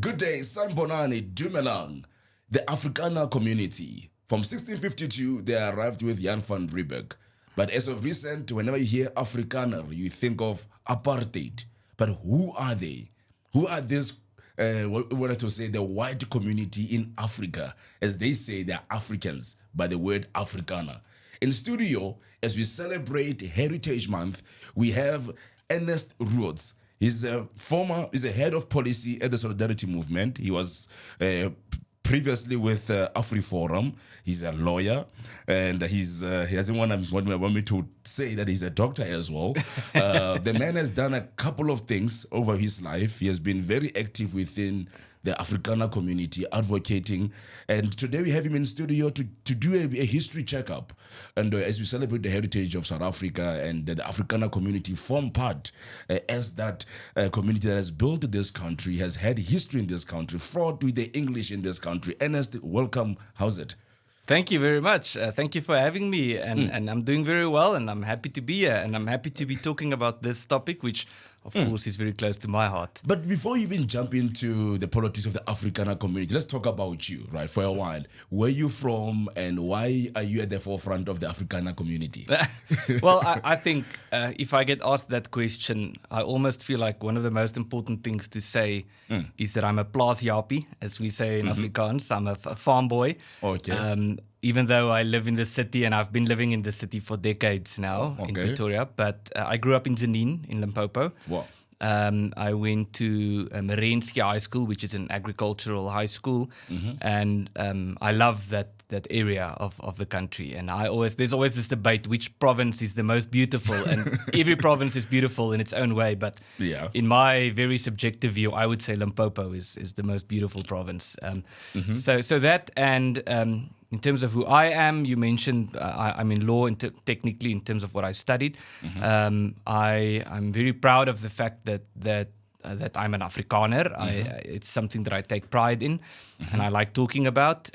Good day, Sanbonani, Dumelang. The Afrikaner community. From 1652, they arrived with Jan Van Riebeeck. But as of recent, whenever you hear Afrikaner, you think of Apartheid. But who are they? Who are this, what to say, the white community in Africa? As they say, they're Africans by the word Afrikaner. In studio, as we celebrate Heritage Month, we have Ernst Roets. He's a head of policy at the Solidarity Movement. He was previously with AfriForum. He's a lawyer, and he doesn't want me to say that he's a doctor as well. The man has done a couple of things over his life. He has been very active within the Afrikaner community, advocating. And today we have him in studio to do a history checkup. And as we celebrate the heritage of South Africa, and the Afrikaner community form part as that community that has built this country, has had history in this country, fought with the English in this country. Ernest, welcome. How's it? Thank you very much. Thank you for having me. And I'm doing very well, and I'm happy to be here. And I'm happy to be talking about this topic, which, of course, is very close to my heart. But before you even jump into the politics of the Afrikaner community, let's talk about you, right, for a while. Where are you from, and why are you at the forefront of the Afrikaner community? Well, I think if I get asked that question, I almost feel like one of the most important things to say is that I'm a plaasjapie, as we say in Afrikaans. I'm a farm boy. Okay. Even though I live in the city, and I've been living in the city for decades now in Pretoria, but I grew up in Tzaneen in Limpopo. Wow. I went to Marenski High School, which is an agricultural high school, and I love that area of the country. And there's always this debate, which province is the most beautiful, and every province is beautiful in its own way. But in my very subjective view, I would say Limpopo is the most beautiful province. So that, and in terms of who I am, you mentioned I'm in law, technically in terms of what I studied. I'm very proud of the fact that I'm an Afrikaner. It's something that I take pride in, and I like talking about.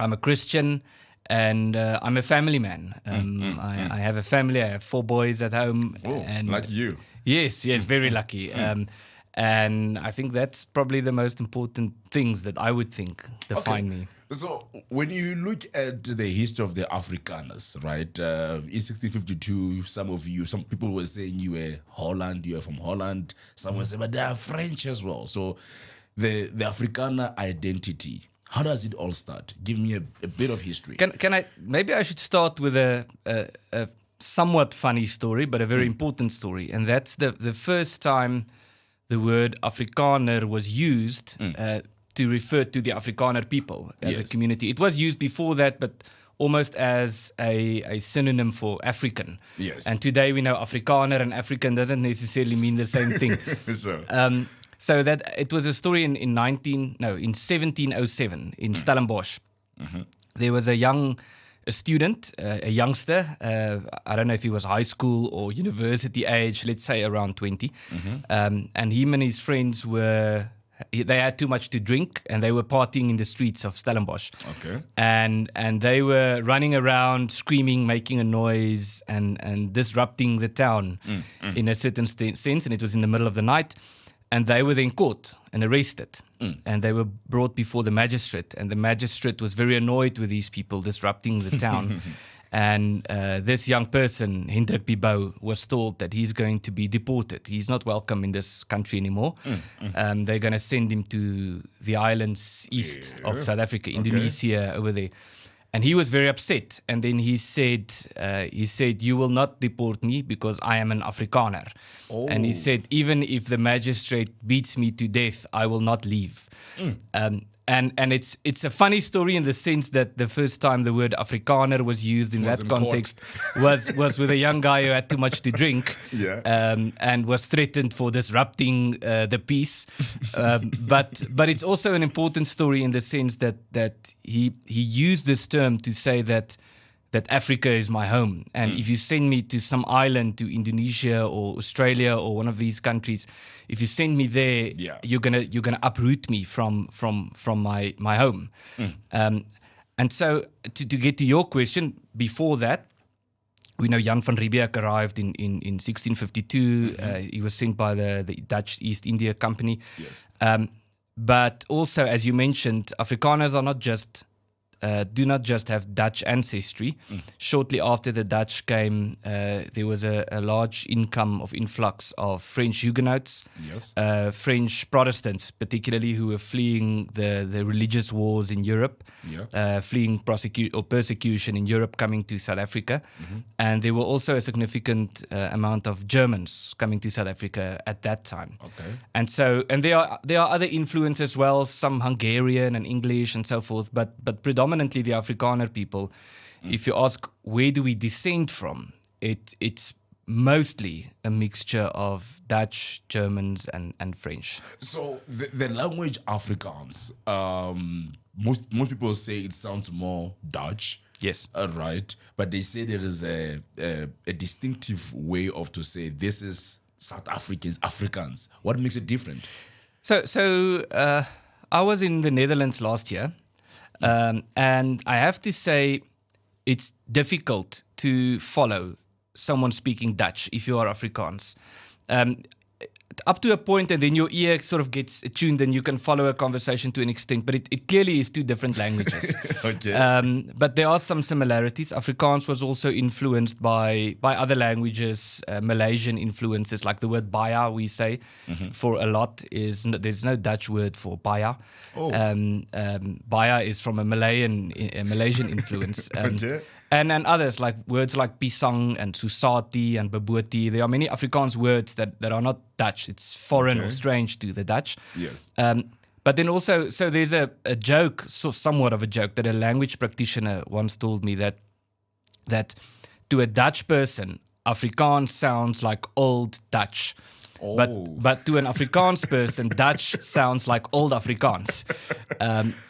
I'm a Christian, and I'm a family man. I have a family. I have 4 boys at home. Oh, and like you. Yes, very lucky. And I think that's probably the most important things that I would think define me. So when you look at the history of the Afrikaners, right, in 1652, some people were saying you were from Holland. Some were saying, but they are French as well. So the Afrikaner identity, how does it all start? Give me a bit of history. Maybe I should start with a somewhat funny story, but a very important story. And that's the first time the word Afrikaner was used to refer to the Afrikaner people as a community. It was used before that, but almost as a synonym for African. Yes. And today we know Afrikaner and African doesn't necessarily mean the same thing. Sure. So that it was a story in 1707 in Stellenbosch. There was a student, a youngster. I don't know if he was high school or university age, let's say around 20. And him and his friends they had too much to drink, and they were partying in the streets of Stellenbosch. Okay. And they were running around, screaming, making a noise, and disrupting the town in a certain sense. And it was in the middle of the night. And they were then caught and arrested. And they were brought before the magistrate. And the magistrate was very annoyed with these people disrupting the town. And this young person, Hendrik Bibou, was told that he's going to be deported. He's not welcome in this country anymore. They're going to send him to the islands east of South Africa, Indonesia, over there. And he was very upset. And then he said, you will not deport me because I am an Afrikaner. Oh. And he said, even if the magistrate beats me to death, I will not leave. And it's a funny story in the sense that the first time the word Afrikaner was used in that context was with a young guy who had too much to drink and was threatened for disrupting the peace. But it's also an important story in the sense that he used this term to say that Africa is my home. And if you send me to some island, to Indonesia or Australia or one of these countries, if you send me there, you're gonna uproot me from my home. And so to get to your question, before that, We know Jan Van Riebeeck arrived in 1652. He was sent by the Dutch East India Company. Yes. But also, as you mentioned, Afrikaners are not just do not just have Dutch ancestry. Shortly after the Dutch came, there was a large influx of French Huguenots, Yes. French Protestants, particularly, who were fleeing the religious wars in Europe, fleeing persecution in Europe, coming to South Africa. And there were also a significant amount of Germans coming to South Africa at that time. Okay. And there are other influences as well, some Hungarian and English and so forth, but predominantly the Afrikaner people. If you ask where do we descend from, it's mostly a mixture of Dutch, Germans, and French. So the language Afrikaans, most people say it sounds more Dutch. Yes. Right. But they say there is a distinctive way of to say this is South Africans, Afrikaans. What makes it different? So I was in the Netherlands last year, and I have to say it's difficult to follow someone speaking Dutch if you are Afrikaans. Up to a point, and then your ear sort of gets attuned and you can follow a conversation to an extent, but it clearly is two different languages. Okay. But there are some similarities. Afrikaans was also influenced by other languages, Malaysian influences, like the word baya we say for a lot. There's no Dutch word for baya. Oh. Baya is from a Malaysian influence. Okay. And others, like words like pisang and susati and baboti. There are many Afrikaans words that are not Dutch. It's foreign or strange to the Dutch. Yes. But then also, so there's a joke, so somewhat of a joke, that a language practitioner once told me that to a Dutch person, Afrikaans sounds like old Dutch. Oh. But to an Afrikaans person, Dutch sounds like old Afrikaans.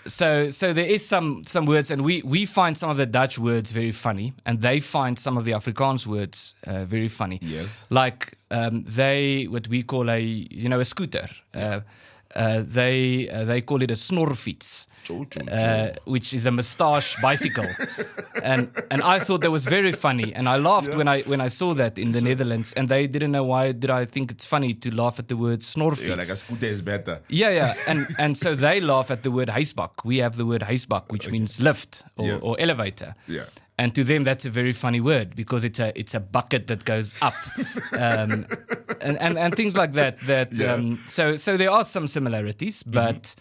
So there is some words, and we find some of the Dutch words very funny, and they find some of the Afrikaans words very funny. Yes. Like what we call a scooter. They call it a snorfiets. Which is a moustache bicycle, and I thought that was very funny, and I laughed when I saw that in the Netherlands, and they didn't know why did I think it's funny to laugh at the word snorfiets. Yeah, like a scooter is better. Yeah, and so they laugh at the word huisbak. We have the word huisbak, which means lift or elevator. Yeah. And to them, that's a very funny word because it's a bucket that goes up, and things like that. So there are some similarities, but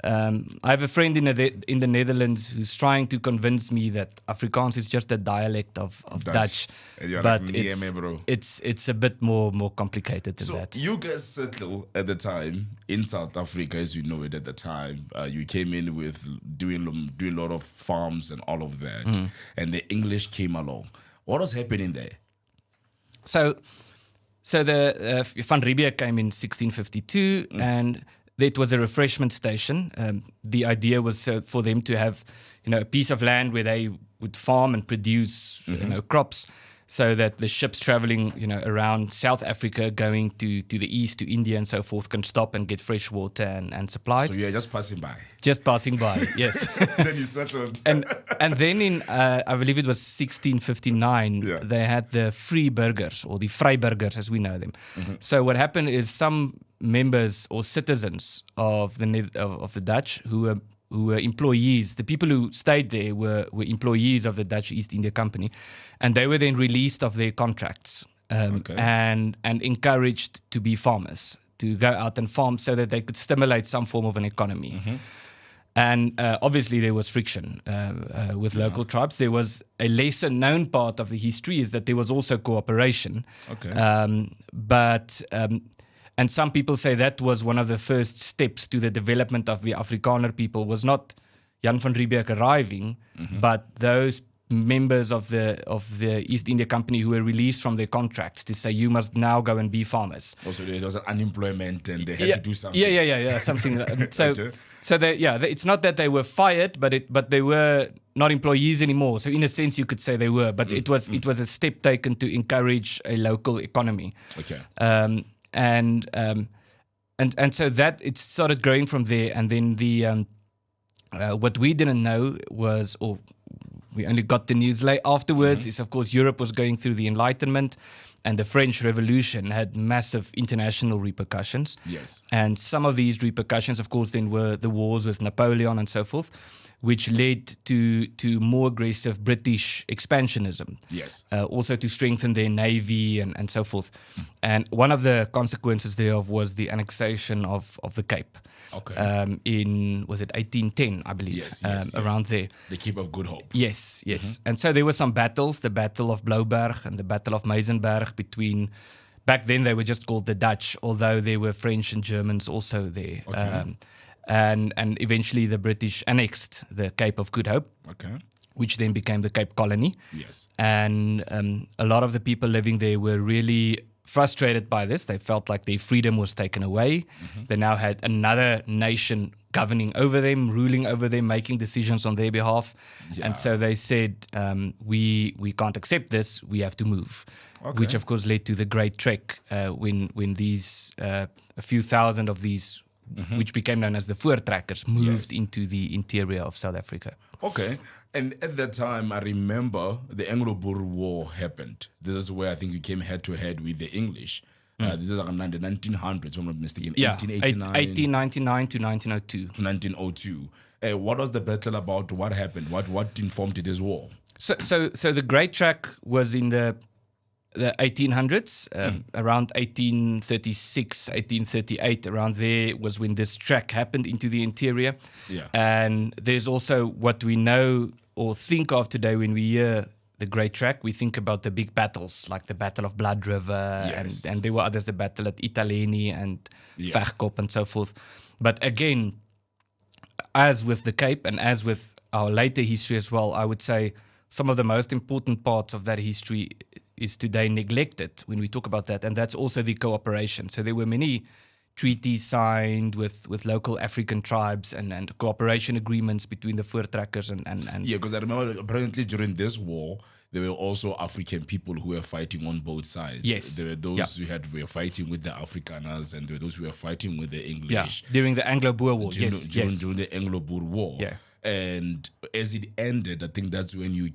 I have a friend in the Netherlands who's trying to convince me that Afrikaans is just a dialect of Dutch. And you're but like, bro. it's a bit more complicated than that. So you guys settled at the time in South Africa, as you know it at the time. You came in with doing a lot of farms and all of that, and the English came along. What was happening there? So the Van Riebeeck came in 1652, and it was a refreshment station. The idea was for them to have, a piece of land where they would farm and produce, crops, so that the ships traveling, around South Africa, going to the east, to India and so forth, can stop and get fresh water and supplies. So you're just passing by. Just passing by, yes. Then you settled. and then in, I believe it was 1659, they had the free burgers, or the Vryburgers as we know them. So what happened is some members or citizens of the Dutch who were employees, the people who stayed there were employees of the Dutch East India Company, and they were then released of their contracts and encouraged to be farmers, to go out and farm so that they could stimulate some form of an economy. And obviously there was friction with local tribes. There was a lesser known part of the history is that there was also cooperation. And some people say that was one of the first steps to the development of the Afrikaner people, was not Jan Van Riebeeck arriving, but those members of the East India Company who were released from their contracts to say, you must now go and be farmers. Also, there was unemployment and they had to do something. Yeah, something. So it's not that they were fired, but they were not employees anymore. So in a sense, you could say they were, but it was a step taken to encourage a local economy. Okay. And so that it started growing from there, and then the what we didn't know was, or we only got the news late afterwards, is of course Europe was going through the Enlightenment, and the French Revolution had massive international repercussions. Yes. And some of these repercussions, of course, then were the wars with Napoleon and so forth, which led to more aggressive British expansionism. Yes. Also to strengthen their navy and so forth. And one of the consequences thereof was the annexation of the Cape. Okay. In, was it 1810, I believe? Yes, around there. The Cape of Good Hope. Yes. And so there were some battles, the Battle of Blouberg and the Battle of Meisenberg between, back then they were just called the Dutch, although there were French and Germans also there. Okay. And eventually the British annexed the Cape of Good Hope, Okay. which then became the Cape Colony. Yes. And a lot of the people living there were really frustrated by this. They felt like their freedom was taken away. They now had another nation governing over them, ruling over them, making decisions on their behalf. Yeah. And so they said, we can't accept this, we have to move. Okay. Which of course led to the Great Trek when these, a few thousand of these, which became known as the Voortrekkers, moved into the interior of South Africa. Okay. And at that time, I remember the Anglo-Boer War happened. This is where I think you came head-to-head with the English. This is like in the 1900s, if I'm not mistaken. Yeah, 1889 1899 to 1902. to 1902. What was the battle about? What happened? What informed this war? So the Great Trek was in the 1800s, around 1836, 1838, around there was when this trek happened into the interior. Yeah. And there's also what we know or think of today when we hear the Great Trek, we think about the big battles, like the Battle of Blood River, Yes. and there were others, the Battle at Italeni and Yeah. Verkop and so forth. But again, as with the Cape and as with our later history as well, I would say some of the most important parts of that history is today neglected when we talk about that, and that's also the cooperation. So there were many treaties signed with local African tribes and cooperation agreements between the Voortrekkers and Yeah, because I remember apparently during this war, there were also African people who were fighting on both sides. Yes. There were those who were fighting with the Afrikaners, and there were those who were fighting with the English. during the Anglo-Boer War. During the Anglo-Boer War. Yeah. And as it ended, I think that's when you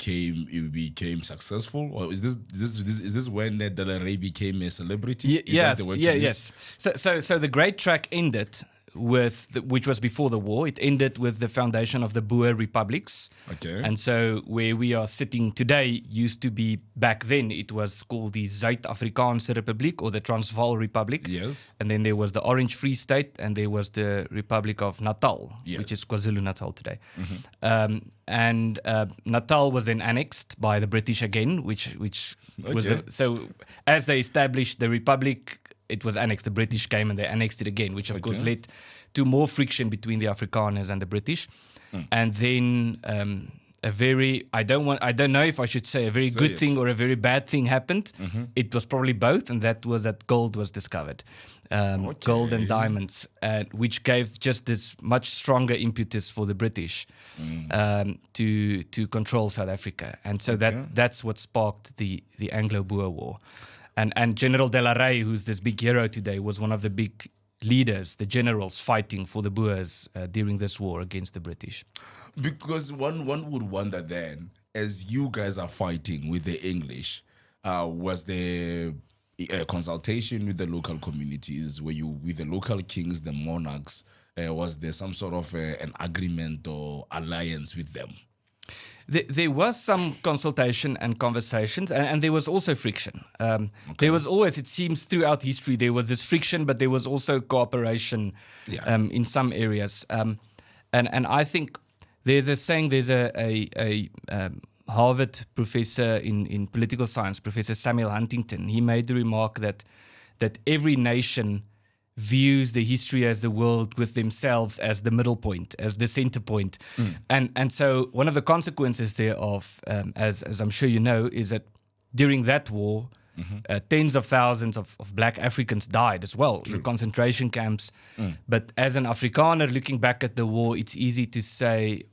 became successful. Or is this when Del Rey became a celebrity? Yes. So the Great Trek ended with which was before the war. It ended with the foundation of the Boer republics. Okay. And so where we are sitting today used to be, back then it was called the Zuid-Afrikaanse Republiek or the Transvaal Republic. Yes. And then there was the Orange Free State, and there was the Republic of Natal, which is KwaZulu-Natal today. And Natal was then annexed by the British again, which was so as they established the Republic, it was annexed. The British came and they annexed it again, which of course led to more friction between the Afrikaners and the British. And then a very, I don't know if I should say a very good thing or a very bad thing happened. It was probably both, and that was that gold was discovered. Gold and diamonds, which gave just this much stronger impetus for the British to control South Africa. And so that's what sparked the Anglo-Boer War. And General De La Rey, who's this big hero today, was one of the big leaders, the generals fighting for the Boers during this war against the British. Because one would wonder then, as you guys are fighting with the English, was there a consultation with the local communities? Were you with the local kings, the monarchs? Was there some sort of an agreement or alliance with them? There was some consultation and conversations, and there was also friction. There was always, it seems, throughout history, there was this friction, but there was also cooperation in some areas. And I think there's a saying, there's a Harvard professor in political science, Professor Samuel Huntington. He made the remark that every nation views the history as the world with themselves as the middle point, as the center point. And so one of the consequences thereof, as I'm sure you know, is that during that war, tens of thousands of black Africans died as well in concentration camps. But as an Afrikaner looking back at the war, it's easy to say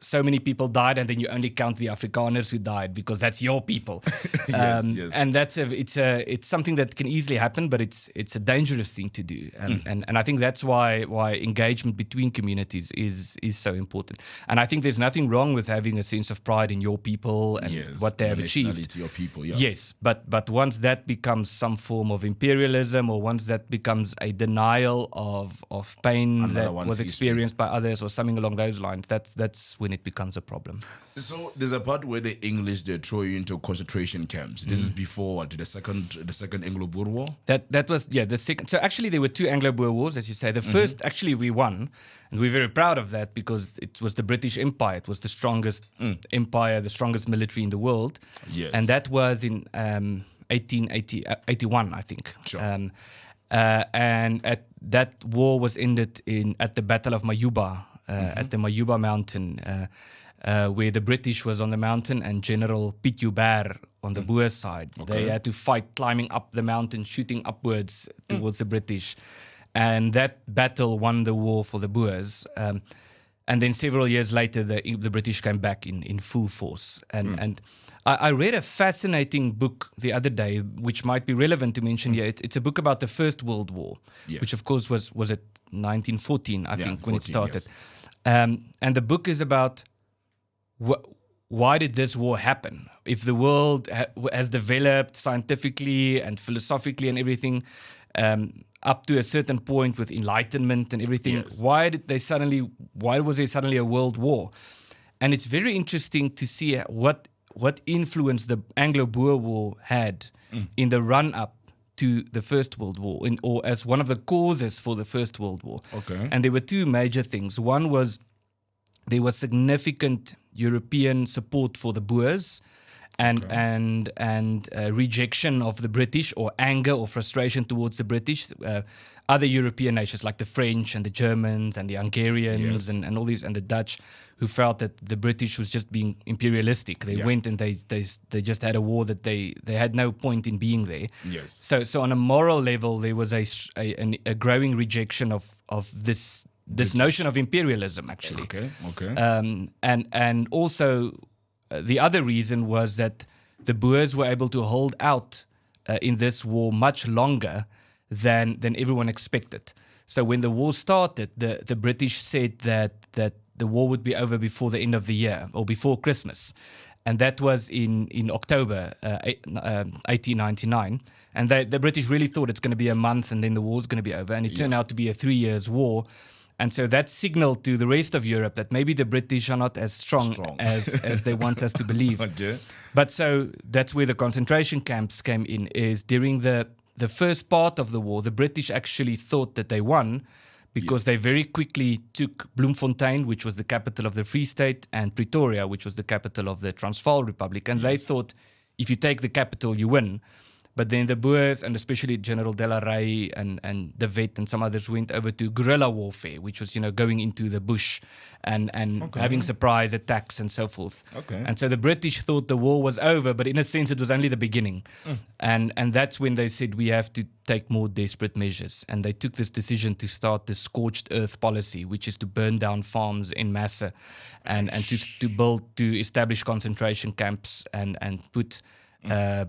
so many people died, and then you only count the Afrikaners who died because that's your people. Yes. And it's something that can easily happen, but it's a dangerous thing to do. And I think that's why engagement between communities is so important. And I think there's nothing wrong with having a sense of pride in your people and what they have achieved. Your people, yeah. Yes, but once that becomes some form of imperialism, or once that becomes a denial of pain that was experienced by others, or something along those lines, that's when it becomes a problem. So there's a part where the English, they throw you into concentration camps. This is before what, the second Anglo-Boer War? That was the second. So actually there were two Anglo-Boer Wars, as you say. The first, actually, we won, and we're very proud of that because it was the British Empire. It was the strongest empire, the strongest military in the world. Yes. And that was in 1881, I think. Sure. And that war was ended at the Battle of Mayuba, at the Mayuba Mountain, where the British was on the mountain and General Piet Joubert on the Boer side. Okay. They had to fight climbing up the mountain, shooting upwards towards the British. And that battle won the war for the Boers. And then several years later, the British came back in full force. And I read a fascinating book the other day, which might be relevant to mention here. It's a book about the First World War, which of course was it 1914, I think, when it started. Yes. And the book is about why did this war happen? If the world has developed scientifically and philosophically and everything, up to a certain point with enlightenment and everything, why was there suddenly a world war? And it's very interesting to see what influence the Anglo-Boer War had in the run-up to the First World War, or as one of the causes for the First World War. Okay. And there were two major things. One was there was significant European support for the Boers, and rejection of the British, or anger or frustration towards the British. Other European nations like the French and the Germans and the Hungarians and all these, and the Dutch, who felt that the British was just being imperialistic. They went and they just had a war that they had no point in being there. Yes. So on a moral level, there was a growing rejection of this notion of imperialism, actually. Okay. And also the other reason was that the Boers were able to hold out in this war much longer than everyone expected. So when the war started, the British said that the war would be over before the end of the year, or before Christmas. And that was in October 1899. And the British really thought it's going to be a month and then the war's going to be over. And it turned out to be a 3 years war. And so that signaled to the rest of Europe that maybe the British are not as strong. as they want us to believe. Okay. But so that's where the concentration camps came in, is during the first part of the war, the British actually thought that they won, because they very quickly took Bloemfontein, which was the capital of the Free State, and Pretoria, which was the capital of the Transvaal Republic. And they thought, if you take the capital, you win. But then the Boers, and especially General De La Rey and De Wet and some others, went over to guerrilla warfare, which was, going into the bush and having surprise attacks and so forth. Okay. And so the British thought the war was over, but in a sense it was only the beginning. And that's when they said we have to take more desperate measures. And they took this decision to start the scorched earth policy, which is to burn down farms en masse and to establish concentration camps and put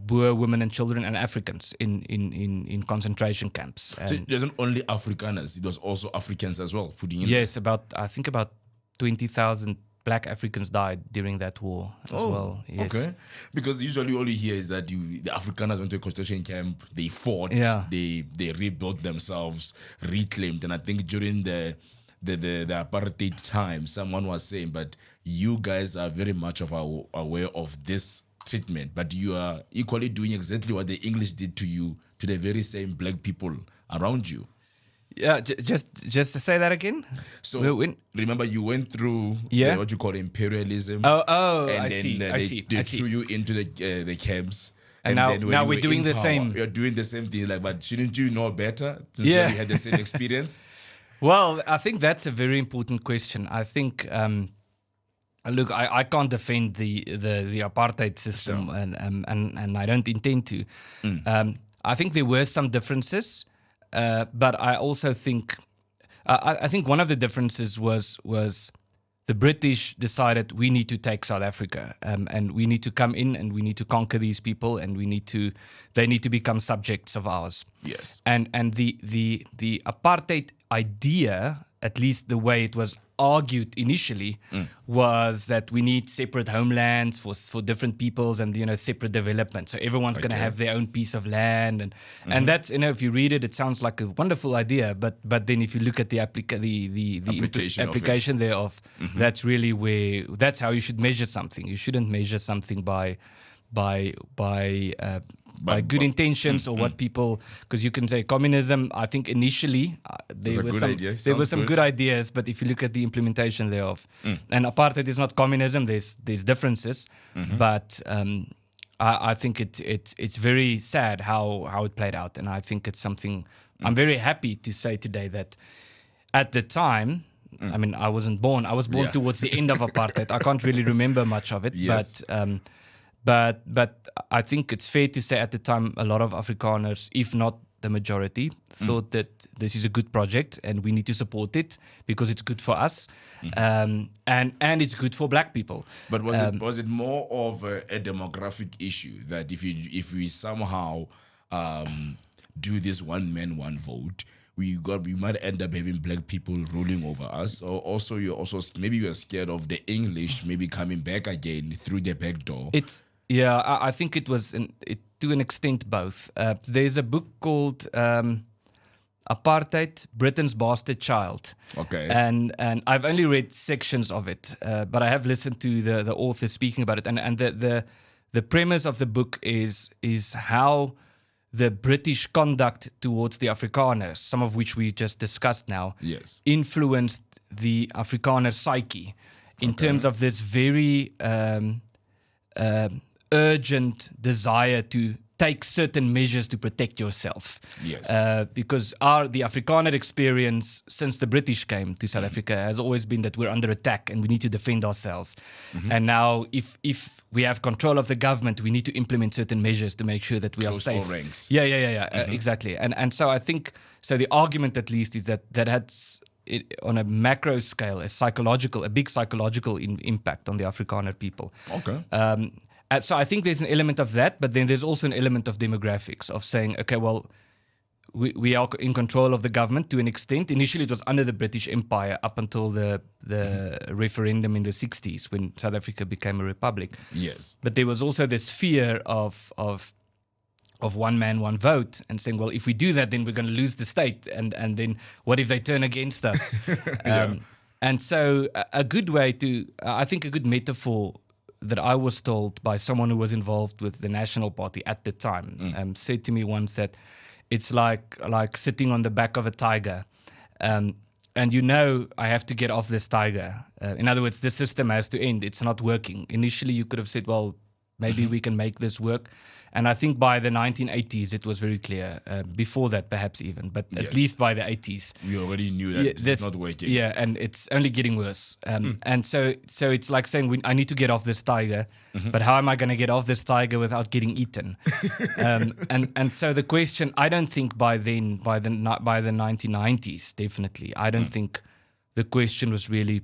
Boer women and children and Africans in concentration camps. So it wasn't only Afrikaners, it was also Africans as well putting in. Yes, I think about 20,000 black Africans died during that war as well. Yes. Okay. Because usually all you hear is that the Afrikaners went to a concentration camp, they fought, they rebuilt themselves, reclaimed. And I think during the apartheid time, someone was saying, but you guys are very much aware of this treatment, but you are equally doing exactly what the English did to you, to the very same black people around you. Yeah, just to say that again. So remember, you went through what you call imperialism. Oh, and I then see. They threw you into the camps. And now we're doing the same. You're doing the same thing. But shouldn't you know better? Since you had the same experience. Well, I think that's a very important question. I think. Look, I can't defend the apartheid system, and I don't intend to. I think there were some differences, but I also think I think one of the differences was the British decided we need to take South Africa, and we need to come in and we need to conquer these people, and they need to become subjects of ours. Yes. And the apartheid idea, at least the way it was argued initially, was that we need separate homelands for different peoples and separate development. So everyone's going to have their own piece of land, and that's if you read it, it sounds like a wonderful idea. But then if you look at the application thereof, that's really that's how you should measure something. You shouldn't measure something by good intentions or what people, because you can say communism, I think initially there were some good ideas, but if you look at the implementation thereof, and apartheid is not communism, there's differences, but I think it's very sad how it played out, and I think it's something I'm very happy to say today that at the time, I mean, I wasn't born. I was born towards the end of apartheid. I can't really remember much of it, but I think it's fair to say at the time a lot of Afrikaners, if not the majority, thought that this is a good project and we need to support it because it's good for us, and it's good for black people. But was it more of a demographic issue that if we somehow do this one man one vote, we might end up having black people ruling over us, or also you're scared of the English maybe coming back again through the back door? I think it was to an extent both. There's a book called Apartheid, Britain's Bastard Child. Okay. And I've only read sections of it, but I have listened to the author speaking about it. And the premise of the book is how the British conduct towards the Afrikaners, some of which we just discussed now, influenced the Afrikaner psyche in terms of this very urgent desire to take certain measures to protect yourself. Yes. Because the Afrikaner experience since the British came to South Africa has always been that we're under attack and we need to defend ourselves. And now if we have control of the government, we need to implement certain measures to make sure that we are safe. All ranks. Exactly. And so I think, the argument at least is that has, on a macro scale, a big psychological impact on the Afrikaner people. Okay. So I think there's an element of that, but then there's also an element of demographics, of saying, okay, well, we are in control of the government to an extent. Initially, it was under the British Empire up until the referendum in the 60s when South Africa became a republic. Yes. But there was also this fear of one man, one vote, and saying, well, if we do that, then we're going to lose the state. And then what if they turn against us? And so a good metaphor that I was told by someone who was involved with the National Party at the time said to me once that it's like sitting on the back of a tiger. And I have to get off this tiger. In other words, the system has to end. It's not working. Initially, you could have said, well, maybe we can make this work. And I think by the 1980s, it was very clear. Before that, perhaps even, but at least by the 80s. We already knew that it's not working. Yeah, and it's only getting worse. And so it's like saying, I need to get off this tiger, but how am I going to get off this tiger without getting eaten? And so the question, I don't think by the 1990s, definitely, I don't think the question was really,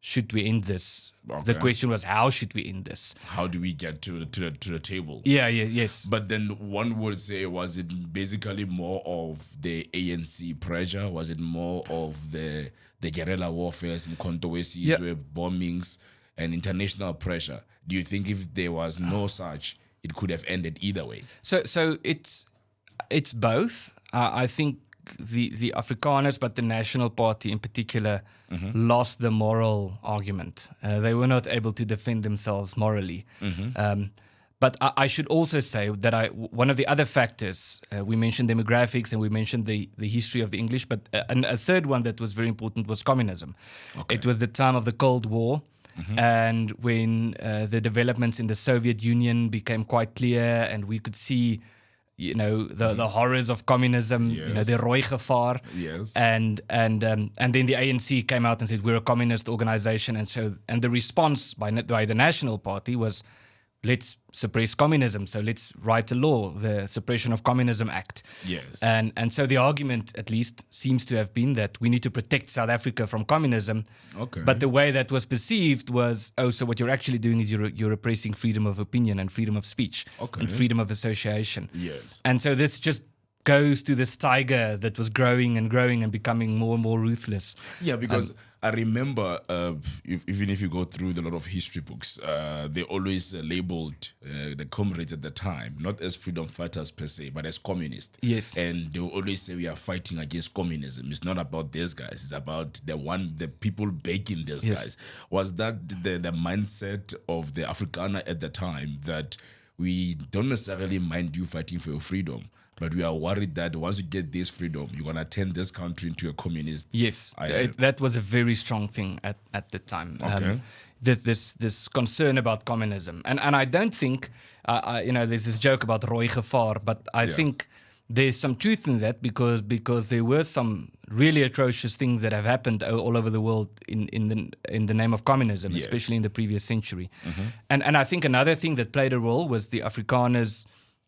should we end this? Okay. The question was, how should we end this? How do we get to the table? Yes. But then one would say, was it basically more of the ANC pressure? Was it more of the guerrilla warfare, some controversies, bombings, and international pressure? Do you think if there was no such, it could have ended either way? So it's both. I think the Afrikaners, but the National Party in particular, lost the moral argument. They were not able to defend themselves morally. But I should also say that one of the other factors, we mentioned demographics and we mentioned the history of the English, but a third one that was very important was communism. Okay. It was the time of the Cold War. And when the developments in the Soviet Union became quite clear and we could see the horrors of communism, the rooi gevaar. Yes. And then the ANC came out and said, we're a communist organization. And the response by the National Party was, let's suppress communism. So let's write a law, the Suppression of Communism Act. Yes. And so the argument, at least, seems to have been that we need to protect South Africa from communism. Okay. But the way that was perceived was, so what you're actually doing is you're repressing freedom of opinion and freedom of speech and freedom of association. Yes. And so this just goes to this tiger that was growing and growing and becoming more and more ruthless. Yeah, because I remember, even if you go through a lot of history books, they always labeled the comrades at the time, not as freedom fighters per se, but as communists. Yes. And they will always say we are fighting against communism. It's not about these guys. It's about the people backing these guys. Was that the mindset of the Afrikaner at the time, that we don't necessarily mind you fighting for your freedom, but we are worried that once you get this freedom, you're going to turn this country into a communist? Yes, that was a very strong thing at the time. Okay. This concern about communism. And I don't think, there's this joke about rooi gevaar, but I think there's some truth in that because there were some really atrocious things that have happened all over the world in the name of communism, especially in the previous century. And I think another thing that played a role was the Afrikaners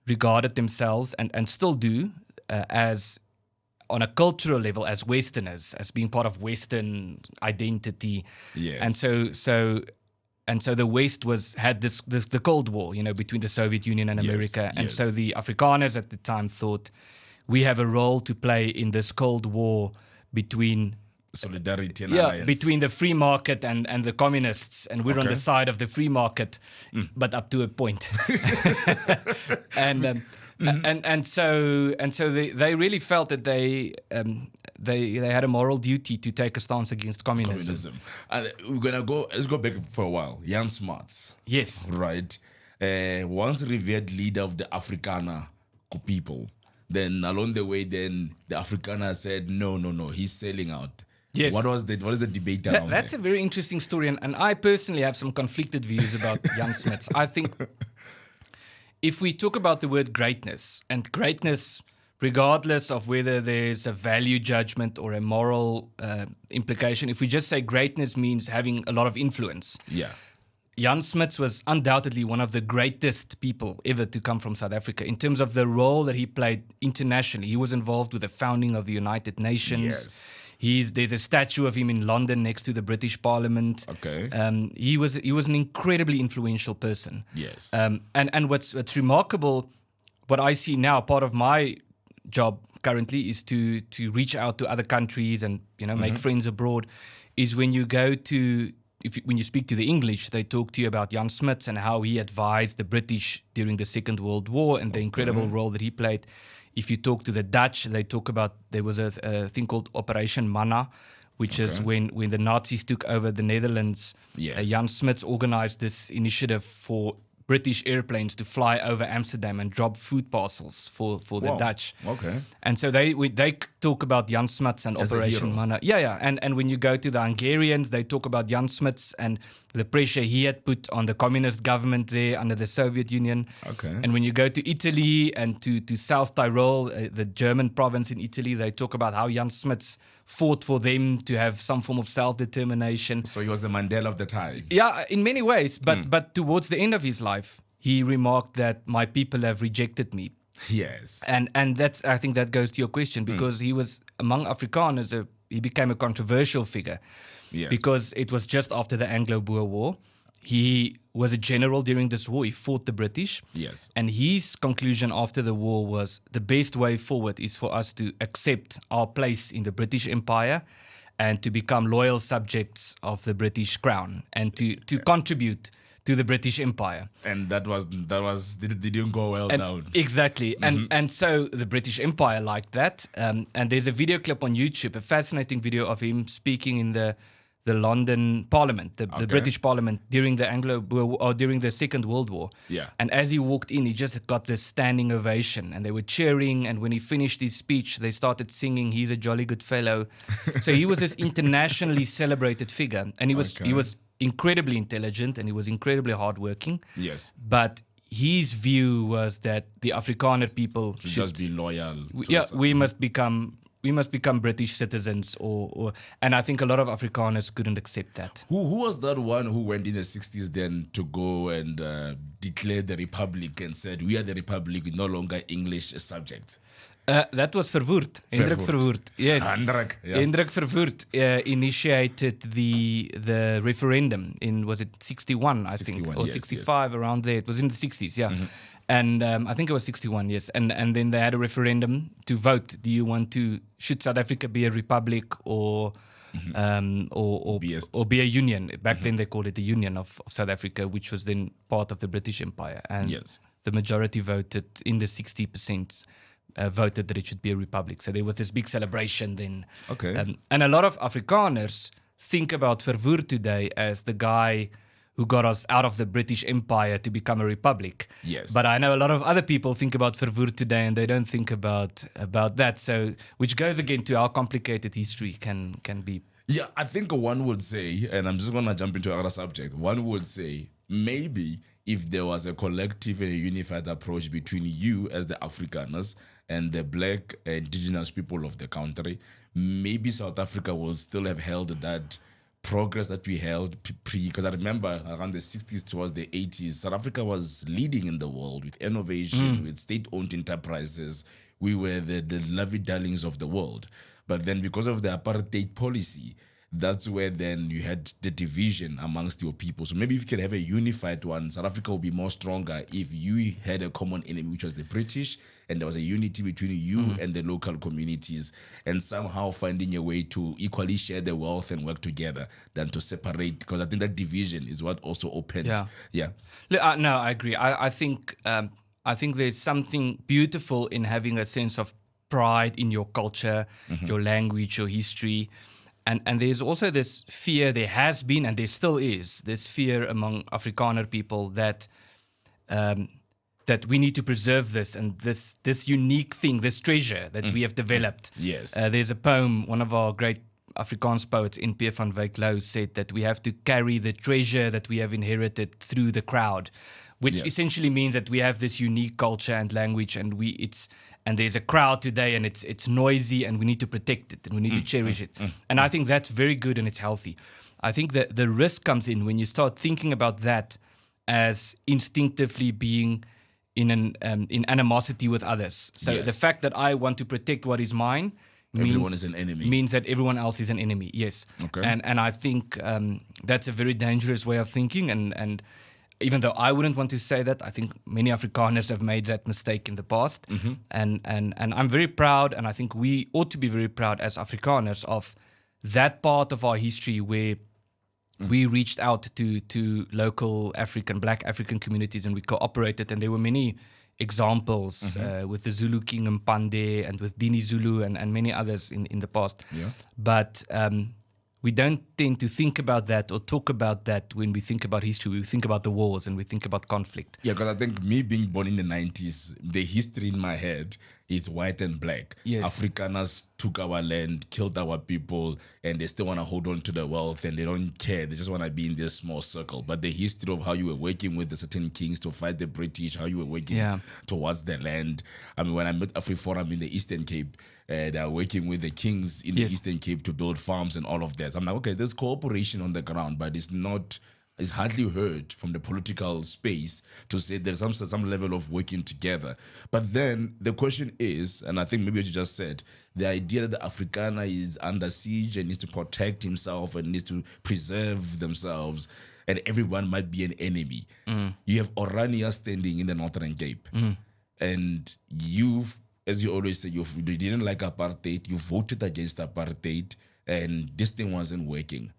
regarded themselves and still do as, on a cultural level, as Westerners, as being part of Western identity. Yes. And so the West had the Cold War, between the Soviet Union and America. And so the Afrikaners at the time thought, we have a role to play in this Cold War between solidarity and alliance. Between the free market and the communists, and we're on the side of the free market, but up to a point. And so they really felt that they had a moral duty to take a stance against communism. Let's go back for a while. Jan Smuts. Yes. Right. Once revered leader of the Afrikaner people. Then along the way, the Afrikaner said, no, he's selling out. Yes. What is the debate around That's there? a very interesting story, and I personally have some conflicted views about Jan Smuts. I think if we talk about the word greatness, and greatness, regardless of whether there's a value judgment or a moral implication, if we just say greatness means having a lot of influence. Yeah. Jan Smuts was undoubtedly one of the greatest people ever to come from South Africa in terms of the role that he played internationally. He was involved with the founding of the United Nations. Yes. There's a statue of him in London next to the British Parliament. Okay. He was an incredibly influential person. Yes. And what's remarkable, what I see now, part of my job currently is to reach out to other countries and make friends abroad, is when you go to when you speak to the English, they talk to you about Jan Smuts and how he advised the British during the Second World War and the incredible role that he played. If you talk to the Dutch, they talk about there was a thing called Operation Manna, which is when the Nazis took over the Netherlands. Yes. Jan Smuts organized this initiative for British airplanes to fly over Amsterdam and drop food parcels for the Dutch. Okay. And so they talk about Jan Smuts and As Operation Manna. Yeah. And when you go to the Hungarians, they talk about Jan Smuts and the pressure he had put on the communist government there under the Soviet Union. Okay. And when you go to Italy and to South Tyrol, the German province in Italy, they talk about how Jan Smuts fought for them to have some form of self-determination. So he was the Mandela of the time. Yeah, in many ways. But towards the end of his life, he remarked that my people have rejected me. Yes. And I think that goes to your question, because he was among Afrikaners, he became a controversial figure. Yes. Because it was just after the Anglo-Boer War. He was a general during this war. He fought the British. Yes. And his conclusion after the war was the best way forward is for us to accept our place in the British Empire and to become loyal subjects of the British Crown and to contribute to the British Empire. And that didn't go well down. Exactly. And so the British Empire liked that. And there's a video clip on YouTube, a fascinating video of him speaking in the London Parliament, the British Parliament during the Anglo-Boer War, or during the Second World War. Yeah. And as he walked in, he just got this standing ovation, and they were cheering. And when he finished his speech, they started singing, "He's a jolly good fellow." So he was this internationally celebrated figure, and he was incredibly intelligent, and he was incredibly hardworking. Yes. But his view was that the Afrikaner people should just be loyal. we must become must become British citizens, and I think a lot of Afrikaners couldn't accept that. Who was that one who went in the 60s then to go and declare the republic and said, we are the republic with no longer English subjects? That was Verwoerd. Hendrik Verwoerd. Yes. Hendrik, yeah. Hendrik Verwoerd initiated the referendum in, was it 61, I think, or 65, around there. It was in the 60s, yeah. And I think it was 61, yes. And then they had a referendum to vote. Do you want to, should South Africa be a republic or be a union? Back then they called it the Union of South Africa, which was then part of the British Empire. And the majority voted in the 60%. Voted that it should be a republic. So there was this big celebration then. Okay. And a lot of Afrikaners think about Verwoerd today as the guy who got us out of the British Empire to become a republic. Yes. But I know a lot of other people think about Verwoerd today and they don't think about that. So, which goes again to how complicated history can be. Yeah, I think one would say, and I'm just going to jump into another subject, one would say maybe if there was a collective and a unified approach between you as the Afrikaners and the black indigenous people of the country, maybe South Africa will still have held that progress that we held because I remember around the 60s towards the 80s, South Africa was leading in the world with innovation, with state-owned enterprises. We were the lovey-darlings of the world. But then because of the apartheid policy, that's where then you had the division amongst your people. So maybe if you could have a unified one, South Africa would be more stronger if you had a common enemy, which was the British, and there was a unity between you and the local communities, and somehow finding a way to equally share the wealth and work together than to separate, because I think that division is what also opened. Yeah. Look, no, I agree. I think there's something beautiful in having a sense of pride in your culture, your language, your history. And there's also this fear, there has been and there still is, this fear among Afrikaner people that we need to preserve this and this unique thing, this treasure that we have developed. Yes. There's a poem, one of our great Afrikaans poets, N.P. van Wyk Louw, said that we have to carry the treasure that we have inherited through the crowd, which essentially means that we have this unique culture and language, and there's a crowd today, and it's noisy, and we need to protect it, and we need to cherish it. And I think that's very good and it's healthy. I think that the risk comes in when you start thinking about that as instinctively being in animosity with others. So the fact that I want to protect what is mine everyone is an enemy. Means that everyone else is an enemy. Yes. Okay. And I think that's a very dangerous way of thinking. And even though I wouldn't want to say that, I think many Afrikaners have made that mistake in the past. And I'm very proud, and I think we ought to be very proud as Afrikaners of that part of our history where we reached out to local Black African communities, and we cooperated. And there were many examples with the Zulu King Mpande and with Dini Zulu and many others in the past. Yeah. But we don't tend to think about that or talk about that when we think about history. We think about the wars and we think about conflict. Yeah, because I think me being born in the 90s, the history in my head is white and black. Yes. Afrikaners took our land, killed our people, and they still want to hold on to the wealth, and they don't care. They just want to be in this small circle. But the history of how you were working with the certain kings to fight the British, how you were working towards the land. I mean, when I met AfriForum in the Eastern Cape, they are working with the kings in the Eastern Cape to build farms and all of that. I'm like, okay, there's cooperation on the ground, but it's hardly heard from the political space to say there's some level of working together. But then the question is, and I think maybe what you just said, the idea that the Afrikaner is under siege and needs to protect himself and needs to preserve themselves, and everyone might be an enemy. You have Orania standing in the Northern Cape, and as you always say, you didn't like apartheid, you voted against apartheid, and this thing wasn't working.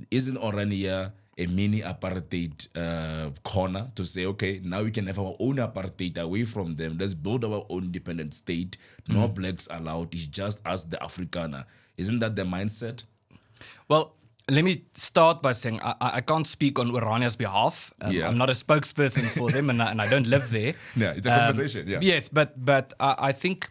Isn't Orania a mini apartheid corner to say, okay, now we can have our own apartheid away from them. Let's build our own independent state. No blacks allowed. It's just us, the Afrikaner. Isn't that the mindset? Well, let me start by saying I can't speak on Orania's behalf. I'm not a spokesperson for them, and I don't live there. Yeah, it's a conversation. Yes, but I think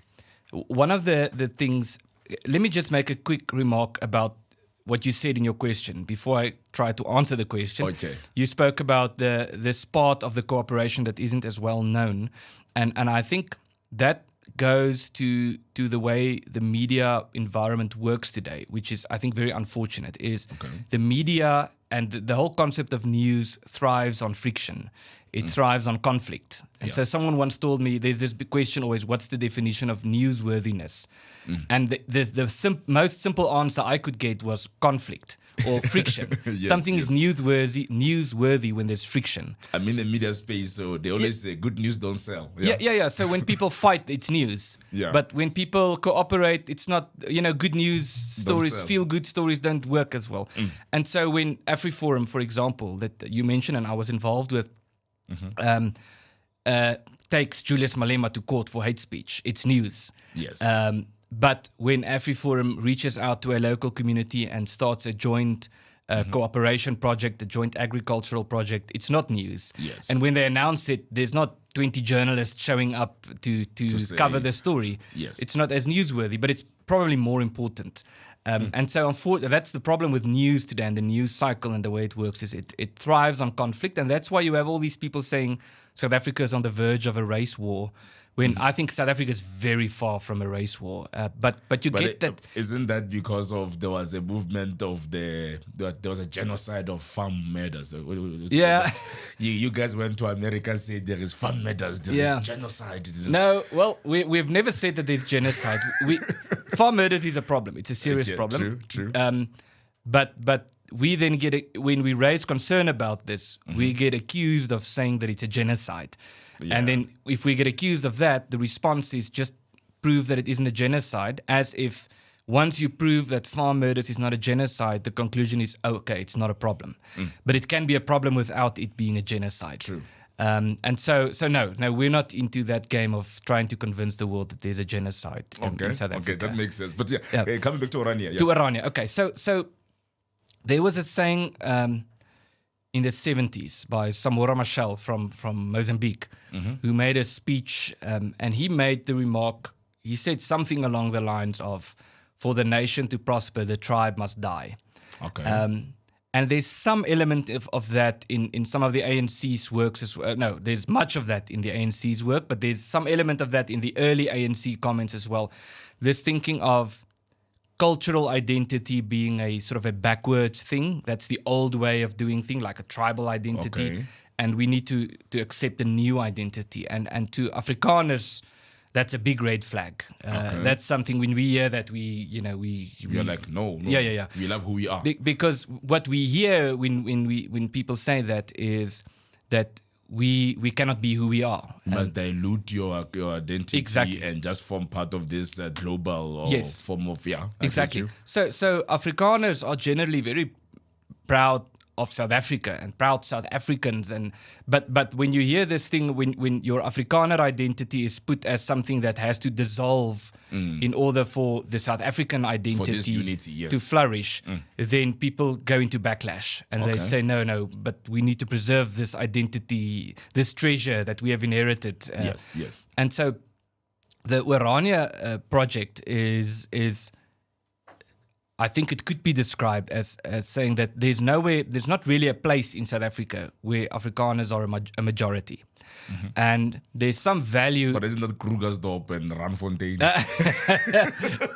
one of the things. Let me just make a quick remark about what you said in your question before I try to answer the question. Okay. You spoke about this part of the cooperation that isn't as well known, and I think that goes to the way the media environment works today, which is, I think, very unfortunate, is the media and the whole concept of news thrives on friction. It thrives on conflict. And so someone once told me, there's this big question always, what's the definition of newsworthiness? And the most simple answer I could get was conflict or friction. Something is newsworthy when there's friction. I'm in the media space, so they always say good news don't sell. Yeah. So when people fight, it's news. But when people cooperate, it's not, good news stories, feel-good stories don't work as well. And so when AfriForum, for example, that you mentioned and I was involved with, takes Julius Malema to court for hate speech, it's news. Yes. But when AfriForum reaches out to a local community and starts a joint cooperation project, a joint agricultural project, it's not news. Yes. And when they announce it, there's not 20 journalists showing up to cover the story. Yes. It's not as newsworthy, but it's probably more important. And so that's the problem with news today and the news cycle and the way it works is it thrives on conflict. And that's why you have all these people saying South Africa is on the verge of a race war, when I think South Africa is very far from a race war. But get that. Isn't that because there was a movement of there was a genocide of farm murders? You guys went to America and said there is farm murders, there is genocide. No, well, we've never said that there's genocide. Farm murders is a problem. It's a serious problem. True. But we then when we raise concern about this, we get accused of saying that it's a genocide. Yeah. And then if we get accused of that, the response is just prove that it isn't a genocide, as if once you prove that farm murders is not a genocide, the conclusion is, okay, it's not a problem. But it can be a problem without it being a genocide. True. And so no, we're not into that game of trying to convince the world that there's a genocide in South Africa. Okay, that makes sense. But coming back to Orania. Yes. To Orania. Okay, so there was a saying in the 70s by Samora Machel from Mozambique, who made a speech, and he made the remark, he said something along the lines of, for the nation to prosper, the tribe must die. Okay. And there's some element of that in some of the ANC's works as well. No, there's much of that in the ANC's work, but there's some element of that in the early ANC comments as well. This thinking of cultural identity being a sort of a backwards thing. That's the old way of doing things, like a tribal identity. Okay. And we need to accept a new identity. And to Afrikaners, that's a big red flag. That's something when we hear that we're like, no. Yeah. We love who we are. Because what we hear when people say that is that we cannot be who we are. You must dilute your identity Exactly. and just form part of this global form of Exactly. So Afrikaners are generally very proud of South Africa and proud South Africans, but when you hear this thing, when your Afrikaner identity is put as something that has to dissolve in order for the South African identity for this unity, to flourish, then people go into backlash and they say no, but we need to preserve this identity, this treasure that we have inherited. Yes. And so the Orania project is I think it could be described as saying that there's not really a place in South Africa where Afrikaners are a majority. And there's some value. But isn't that Krugersdorp and Randfontein?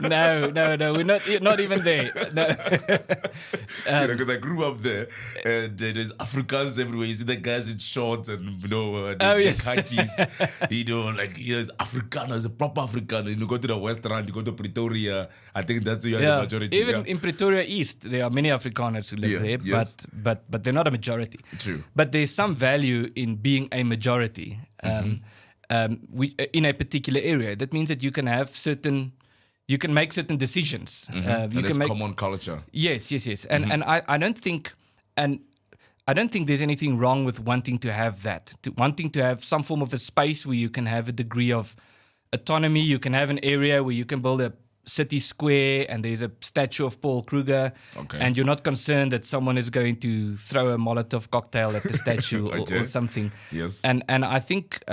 No, we're not even there. No. Because I grew up there, and there's Afrikaans everywhere. You see the guys in shorts and the khakis. There's Afrikaners, a proper Afrikaner. You go to the West Rand, you go to Pretoria. I think that's where you have the majority. Even in Pretoria East, there are many Afrikaners who live there, yes. but they're not a majority. True. But there's some value in being a majority. In a particular area. That means that you can make certain decisions. You can make common culture. Yes. And I don't think there's anything wrong with wanting to have that. Wanting to have some form of a space where you can have a degree of autonomy. You can have an area where you can build a city square and there's a statue of Paul Kruger, and you're not concerned that someone is going to throw a Molotov cocktail at the statue or something. Yes. And I think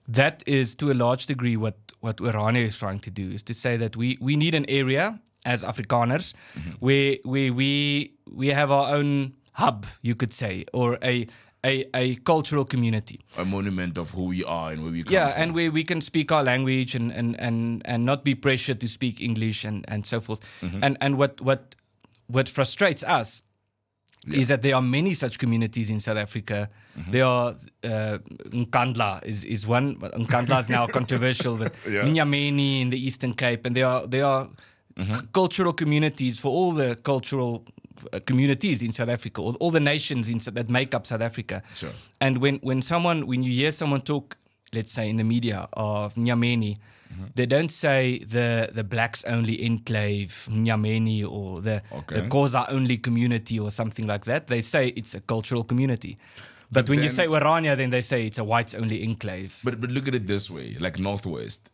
that is to a large degree what Orania is trying to do, is to say that we need an area as Afrikaners where we have our own hub, you could say, or a a cultural community. A monument of who we are and where we come Yeah, from. and where we can speak our language and not be pressured to speak English and so forth. And what frustrates us is that there are many such communities in South Africa. There are Nkandla is one. Nkandla is now controversial, but Mnyameni in the Eastern Cape, and there are cultural communities for all the cultural communities in South Africa, all the nations that make up South Africa. Sure. And when you hear someone talk, let's say in the media of Mnyameni, they don't say the blacks only enclave Mnyameni or the Xhosa only community or something like that. They say it's a cultural community. But when you say Orania, then they say it's a whites only enclave. But look at it this way, like Northwest.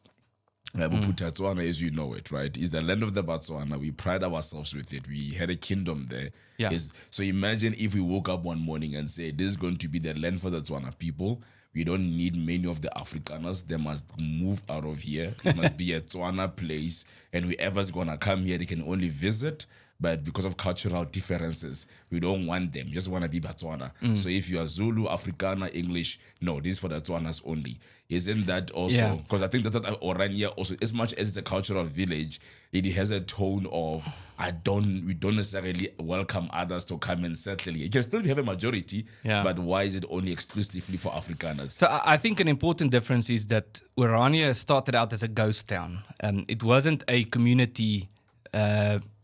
Botswana, as you know it, right, is the land of the Botswana. We pride ourselves with it. We had a kingdom there. Yeah. So imagine if we woke up one morning and said, this is going to be the land for the Tswana people. We don't need many of the Afrikaners. They must move out of here. It must be a Tswana place. And whoever's going to come here, they can only visit. But because of cultural differences, we don't want them. We just want to be Botswana. So if you are Zulu, Afrikaner, English, no, this is for the Tswanas only. Isn't that also? Because I think that's what Orania also, as much as it's a cultural village, it has a tone of, we don't necessarily welcome others to come and settle here. You can still have a majority, but why is it only exclusively for Afrikaners? So I think an important difference is that Orania started out as a ghost town. It wasn't a community,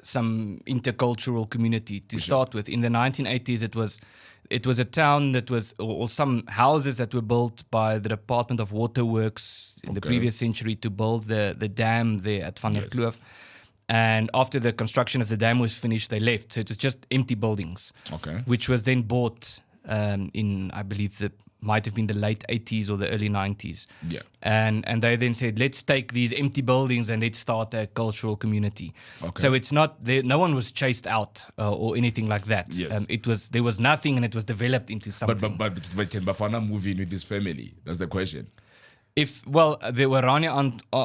some intercultural community to start with. In the 1980s, it was a town that was, or some houses that were built by the Department of Waterworks in the previous century to build the dam there at Van der Kloof. And after the construction of the dam was finished, they left. So it was just empty buildings, which was then bought in, I believe, might have been the late 80s or the early 90s. Yeah. And they then said, let's take these empty buildings and let's start a cultural community. So it's not, no one was chased out or anything like that. Yes. There was nothing and it was developed into something. But can Bafana move in with his family? That's the question. The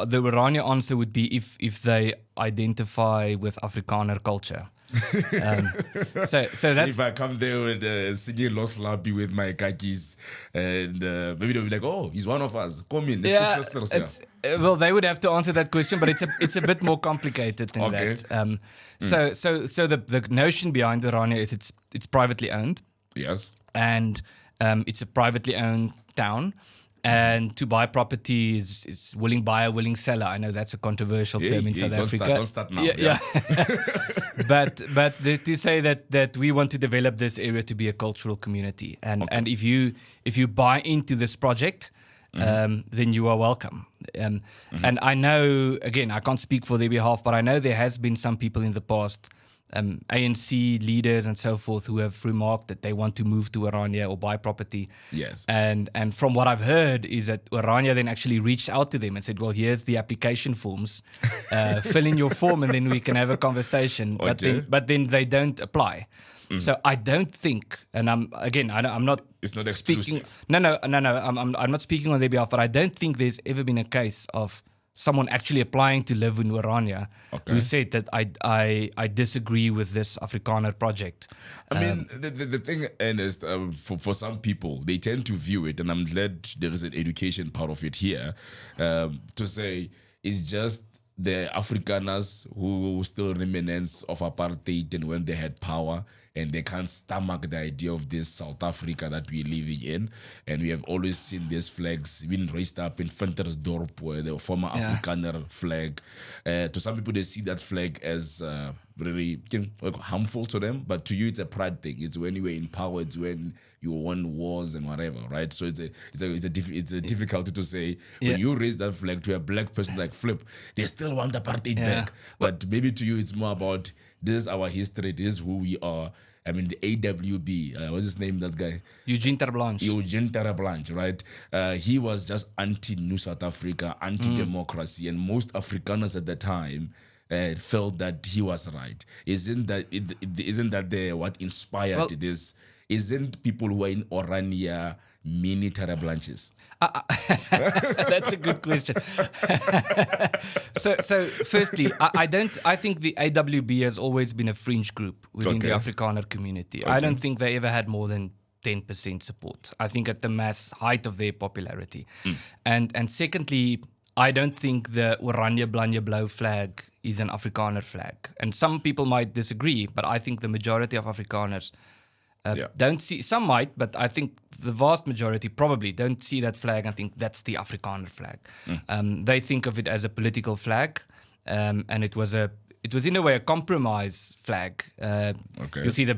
Orania answer would be if they identify with Afrikaner culture. So that's, if I come there with singing Los Labi with my kakis, and maybe they'll be like, "Oh, he's one of us. Come in, let's cook sisters." Well, they would have to answer that question, but it's a bit more complicated than that. So the notion behind Orania is it's privately owned. Yes, and it's a privately owned town. And to buy property is willing buyer, willing seller. I know that's a controversial term in South Africa. Don't start now. Yeah. but to say that we want to develop this area to be a cultural community, and if you buy into this project, then you are welcome. And I know, again, I can't speak for their behalf, but I know there has been some people in the past, ANC leaders and so forth, who have remarked that they want to move to Orania or buy property. Yes. And from what I've heard is that Orania then actually reached out to them and said, well, here's the application forms. Fill in your form and then we can have a conversation. But then they don't apply. So I don't think, and I'm not. It's not speaking. exclusive. No. I'm not speaking on their behalf, but I don't think there's ever been a case of someone actually applying to live in Orania who said that I disagree with this Afrikaner project. I mean, the thing, Ernest, for some people, they tend to view it, and I'm glad there is an education part of it here, to say it's just the Afrikaners who still remnants of apartheid and when they had power, and they can't stomach the idea of this South Africa that we're living in. And we have always seen these flags being raised up in Ventersdorp, the former Afrikaner flag. To some people, they see that flag as very harmful to them, but to you, it's a pride thing. It's when you were in power, it's when you won wars and whatever, right? So it's a difficulty to say when you raise that flag to a black person like Flip, they still want apartheid back. But maybe to you, it's more about this is our history, this is who we are. I mean, the AWB, what's his name, that guy? Eugene Terreblanche, right? He was just anti-New South Africa, anti-democracy, and most Afrikaners at the time felt that he was right. Isn't that what inspired this? Isn't people who are in Orania mini Terreblanches? That's a good question. So firstly, I think the AWB has always been a fringe group within the Afrikaner community. I don't think they ever had more than 10% support. I think at the mass height of their popularity. And secondly, I don't think the Oranje Blanje Blauw flag is an Afrikaner flag. And some people might disagree, but I think the majority of Afrikaners don't see, some might, but I think the vast majority probably don't see that flag and think that's the Afrikaner flag. They think of it as a political flag, and it was in a way a compromise flag. You see the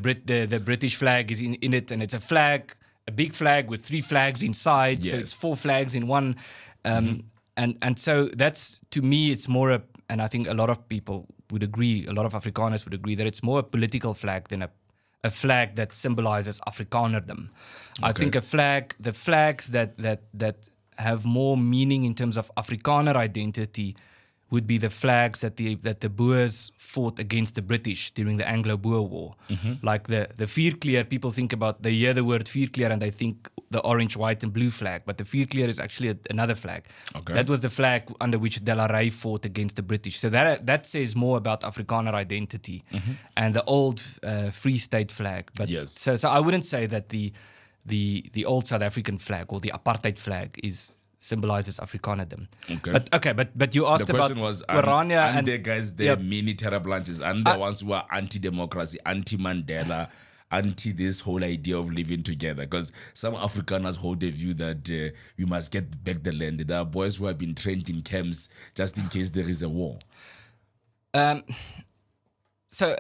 British flag is in it, and it's a flag, a big flag with 3 flags inside, so it's 4 flags in one. And so that's, to me, it's more and I think a lot of people would agree, a lot of Afrikaners would agree that it's more a political flag than a flag that symbolizes Afrikanerdom. I think the flags that have more meaning in terms of Afrikaner identity would be the flags that the Boers fought against the British during the Anglo-Boer War. Like the vierkleur, people think about, they hear the word vierkleur and they think the orange, white and blue flag, but the vierkleur is actually another flag. That was the flag under which De La Rey fought against the British. So that says more about Afrikaner identity and the old Free State flag. But so I wouldn't say that the old South African flag or the apartheid flag symbolizes Afrikanerdom. But you asked about Orania and the guys, the mini terror branches, and the ones who are anti-democracy, anti-Mandela, anti this whole idea of living together. Because some Afrikaners hold the view that we must get back the land. There are boys who have been trained in camps just in case there is a war. So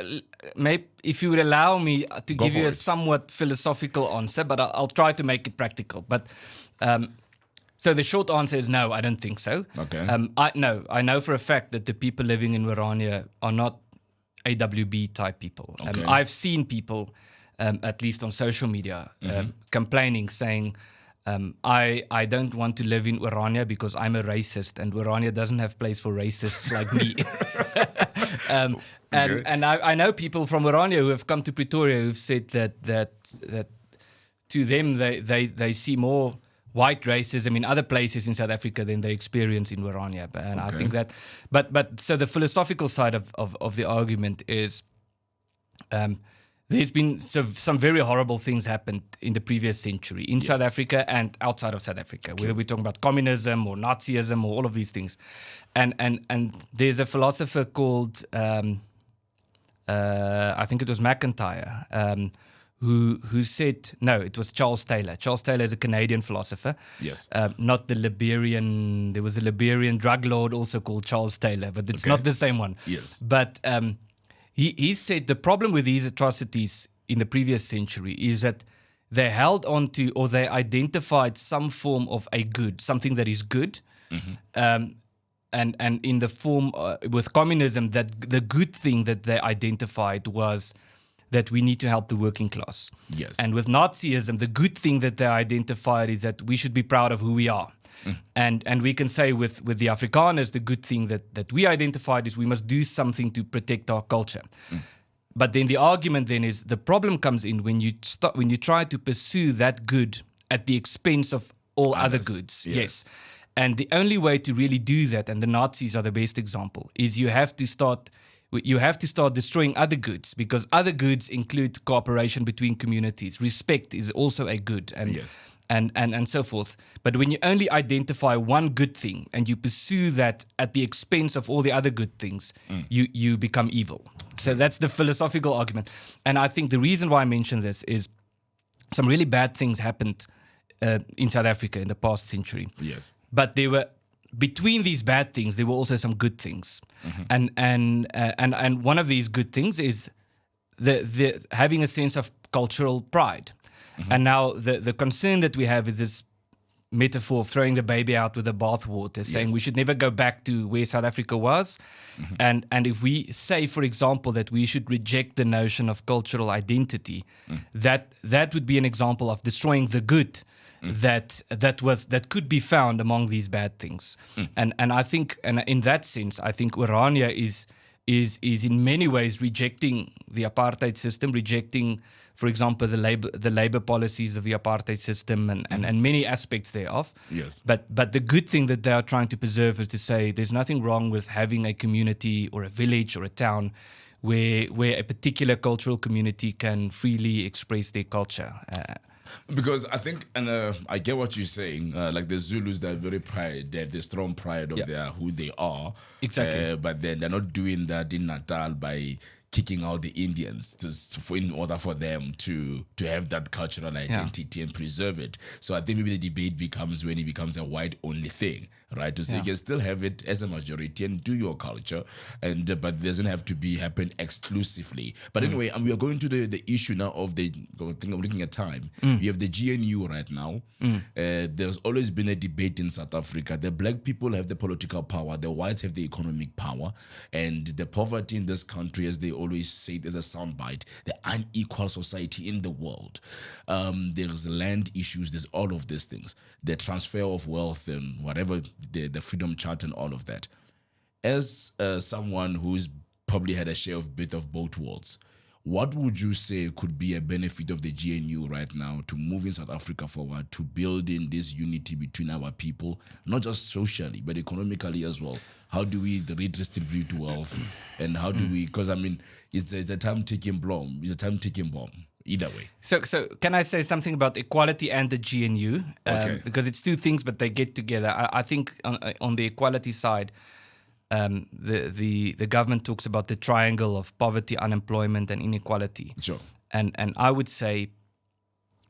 maybe if you would allow me to give you a somewhat philosophical answer, but I'll try to make it practical. But so the short answer is no, I don't think so. I know for a fact that the people living in Orania are not AWB type people. I've seen people, at least on social media, complaining, saying, I don't want to live in Orania because I'm a racist and Orania doesn't have place for racists like me. And I know people from Orania who have come to Pretoria who've said that to them they see more white racism in other places in South Africa than they experience in Orania. And I think that, but so the philosophical side of the argument is, there's been some very horrible things happened in the previous century in South Africa and outside of South Africa, whether we're talking about communism or Nazism or all of these things. And there's a philosopher called, I think it was McIntyre, who said, no, it was Charles Taylor. Charles Taylor is a Canadian philosopher. Not the Liberian, there was a Liberian drug lord also called Charles Taylor, but it's not the same one. But he said the problem with these atrocities in the previous century is that they held on to, or they identified some form of a good, something that is good. And in the form, with communism, that the good thing that they identified was that we need to help the working class. And with Nazism, the good thing that they identified is that we should be proud of who we are. And we can say with the Afrikaners, the good thing that we identified is we must do something to protect our culture. But then the argument then is, the problem comes in when you try to pursue that good at the expense of all other goods. And the only way to really do that, and the Nazis are the best example, is you have to start destroying other goods, because other goods include cooperation between communities. Respect is also a good, and so forth. But when you only identify one good thing and you pursue that at the expense of all the other good things, you become evil. So that's the philosophical argument. And I think the reason why I mention this is some really bad things happened in South Africa in the past century. But they were, between these bad things, there were also some good things, and one of these good things is the having a sense of cultural pride. And now the concern that we have is this metaphor of throwing the baby out with the bathwater, saying we should never go back to where South Africa was. And if we say, for example, that we should reject the notion of cultural identity, that would be an example of destroying the good that could be found among these bad things. And I think, and in that sense, I think Orania is in many ways rejecting the apartheid system, rejecting, for example, the labor policies of the apartheid system and many aspects thereof. But the good thing that they are trying to preserve is to say there's nothing wrong with having a community or a village or a town where a particular cultural community can freely express their culture. Because I think, and I get what you're saying. Like the Zulus, they're very pride. They have the strong pride of who they are. Exactly. But then they're not doing that in Natal by kicking out the Indians in order for them to have that cultural identity and preserve it. So I think maybe the debate becomes when it becomes a white only thing, right? To say you can still have it as a majority and do your culture, and but it doesn't have to happen exclusively. But anyway, we are going to the issue now of I think I'm looking at time. We have the GNU right now. There's always been a debate in South Africa. The black people have the political power, the whites have the economic power, and the poverty in this country, as they always say, there's a soundbite, the unequal society in the world. There's land issues, there's all of these things, the transfer of wealth and whatever, the Freedom Charter and all of that. As someone who's probably had a share of bit of both worlds, what would you say could be a benefit of the GNU right now to moving South Africa forward, to building this unity between our people, not just socially, but economically as well? How do we redistribute wealth? And how do we, because I mean, it's a time-ticking bomb. It's a time-ticking bomb, either way. So can I say something about equality and the GNU? Okay. Because it's two things, but they get together. I think on the equality side, the government talks about the triangle of poverty, unemployment, and inequality. Sure. And I would say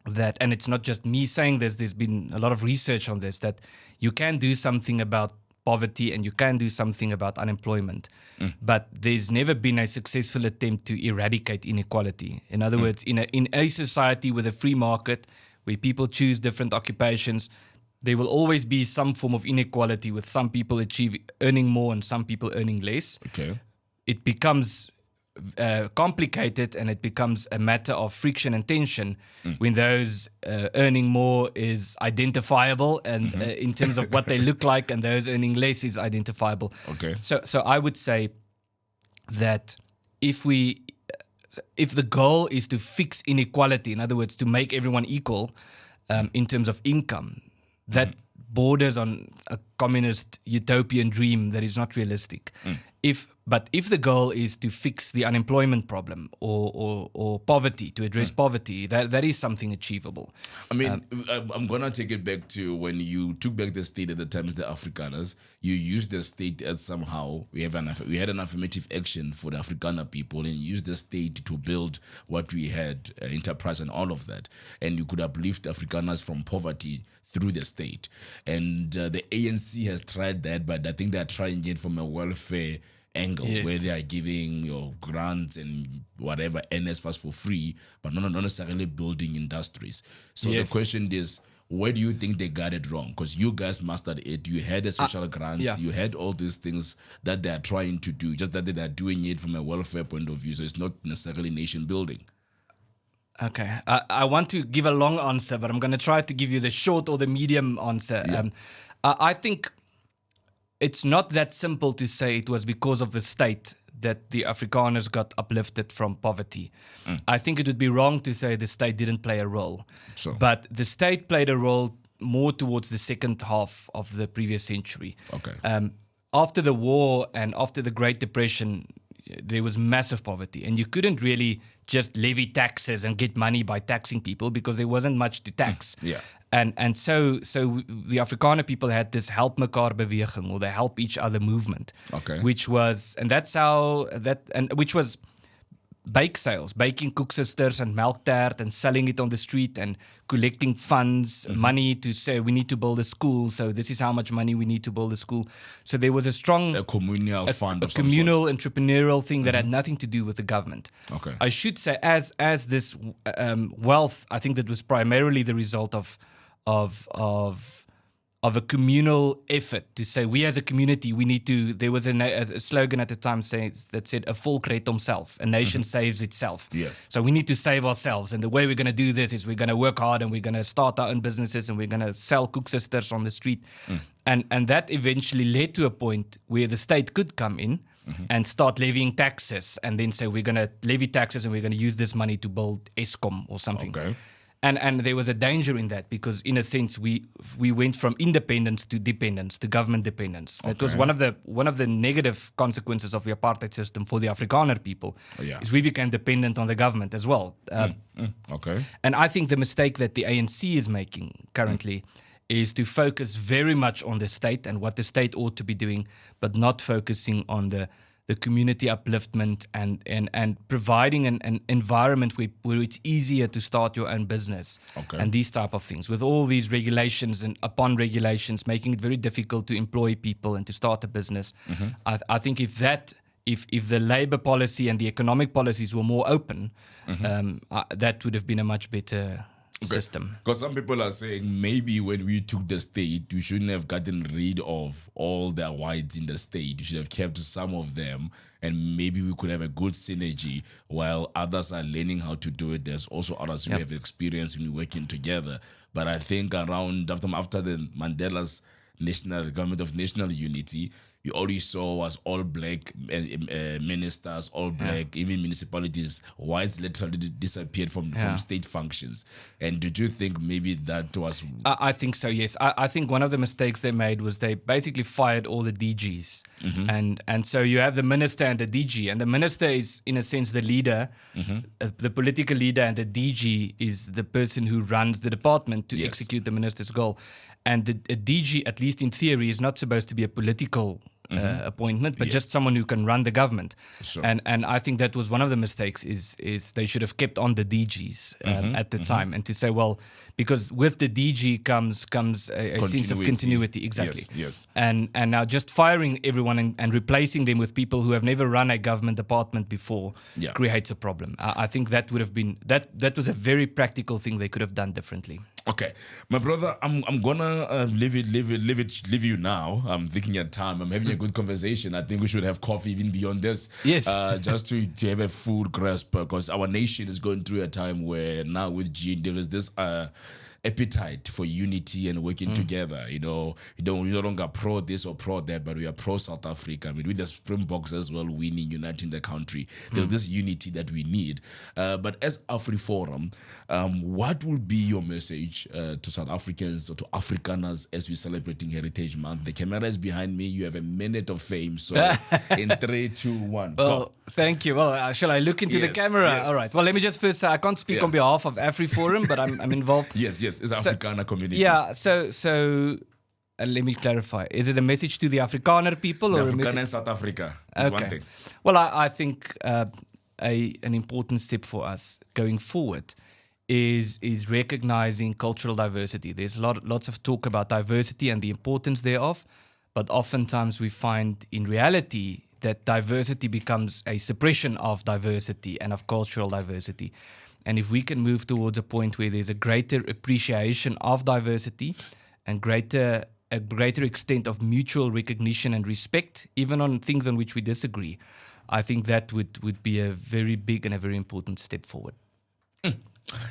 that, and it's not just me saying this, there's been a lot of research on this, that you can do something about poverty and you can do something about unemployment. But there's never been a successful attempt to eradicate inequality. In other words, in a society with a free market where people choose different occupations, there will always be some form of inequality, with some people earning more and some people earning less. Okay. It becomes complicated, and it becomes a matter of friction and tension when those earning more is identifiable, and in terms of what they look like, and those earning less is identifiable. Okay. So I would say that if the goal is to fix inequality, in other words, to make everyone equal in terms of income, that borders on a communist utopian dream that is not realistic. But if the goal is to fix the unemployment problem or poverty, to address poverty, that is something achievable. I mean, I'm going to take it back to when you took back the state at the time as the Afrikaners. You used the state as somehow, we had an affirmative action for the Afrikaner people, and used the state to build what we had, enterprise and all of that. And you could uplift Afrikaners from poverty through the state. And the ANC has tried that, but I think they're trying it from a welfare angle, where they are giving grants and whatever NSFAS for free, but not necessarily building industries. So the question is, where do you think they got it wrong? Because you guys mastered it. You had the social grants. You had all these things that they are trying to do, just that they are doing it from a welfare point of view. So it's not necessarily nation building. Okay. I want to give a long answer, but I'm going to try to give you the short or the medium answer. Yeah. I think it's not that simple to say it was because of the state that the Afrikaners got uplifted from poverty. I think it would be wrong to say the state didn't play a role. Sure. But the state played a role more towards the second half of the previous century. Okay. After the war and after the Great Depression, there was massive poverty, and you couldn't really just levy taxes and get money by taxing people because there wasn't much to tax. And so the Afrikaner people had this help mekaar beweging, or the help each other movement. Okay. Which was bake sales, baking koeksisters and melktert and selling it on the street and collecting funds, money to say we need to build a school, so this is how much money we need to build a school. So there was a communal fund of some communal sort. Entrepreneurial thing that had nothing to do with the government. Okay. I should say, as this wealth, I think that was primarily the result of a communal effort to say, we as a community, we need to, there was a slogan at the time that said, a volk redt homself, a nation saves itself. Yes. So we need to save ourselves. And the way we're going to do this is we're going to work hard, and we're going to start our own businesses, and we're going to sell koeksisters on the street. And that eventually led to a point where the state could come in and start levying taxes, and then say, we're going to levy taxes and we're going to use this money to build Eskom or something. Okay. And there was a danger in that because, in a sense, we went from independence to dependence, to government dependence. That was one of the negative consequences of the apartheid system for the Afrikaner people. Is we became dependent on the government as well. Okay. And I think the mistake that the ANC is making currently is to focus very much on the state and what the state ought to be doing, but not focusing on the community upliftment and providing an environment where it's easier to start your own business and these type of things. With all these regulations and upon regulations, making it very difficult to employ people and to start a business. I think if the labor policy and the economic policies were more open, that would have been a much better system. Because some people are saying maybe when we took the state, we shouldn't have gotten rid of all the whites in the state. We should have kept some of them, and maybe we could have a good synergy while others are learning how to do it. There's also others who have experience in working together. But I think around after the Mandela's government of national unity, you already saw was all black ministers, all black, even municipalities. Whites literally disappeared from state functions. And did you think maybe that was... I think so, yes. I think one of the mistakes they made was they basically fired all the DGs. And so you have the minister and the DG. And the minister is, in a sense, the leader, the political leader, and the DG is the person who runs the department to execute the minister's goal. And the DG, at least in theory, is not supposed to be a political appointment, but just someone who can run the government. Sure. And I think that was one of the mistakes is they should have kept on the DGs at the time, and to say, well, because with the DG comes a sense of continuity. Exactly. Yes. And now just firing everyone and replacing them with people who have never run a government department before creates a problem. I think that would have been that was a very practical thing they could have done differently. Okay, my brother, I'm gonna leave you now. I'm thinking at time. I'm having a good conversation. I think we should have coffee even beyond this. Yes. Just to have a full grasp, because our nation is going through a time where now with Gene there is this appetite for unity and working together. We're no longer pro this or pro that, but we are pro South Africa. I mean, with the Springboks as well winning, uniting the country, there's this unity that we need. But as AfriForum, what will be your message to South Africans or to Afrikaners as we're celebrating Heritage Month? The camera is behind me. You have a minute of fame. So in 3, 2, 1. Well, thank you. Well, shall I look into the camera? Yes. All right. Well, let me just first say I can't speak on behalf of AfriForum, but I'm involved. Yes, it's Afrikaner community. Yeah, so let me clarify. Is it a message to the Afrikaner people? The or Afrikaner a in South Africa is one thing. Well, I think an important step for us going forward is recognizing cultural diversity. There's lots of talk about diversity and the importance thereof, but oftentimes we find in reality that diversity becomes a suppression of diversity and of cultural diversity. And if we can move towards a point where there's a greater appreciation of diversity and a greater extent of mutual recognition and respect, even on things on which we disagree, I think that would be a very big and a very important step forward.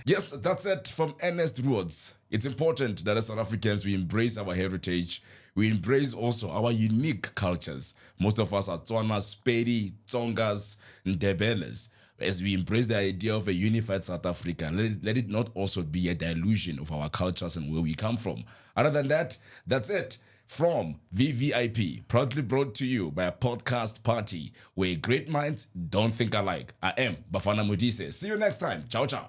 Yes, that's it from Ernst Roets. It's important that as South Africans, we embrace our heritage. We embrace also our unique cultures. Most of us are Tswanas, Pedi, Tsongas, Ndebeles. As we embrace the idea of a unified South Africa, let it not also be a dilution of our cultures and where we come from. Other than that, that's it from VVIP, proudly brought to you by a podcast party where great minds don't think alike. I am Bafana Modise. See you next time. Ciao, ciao.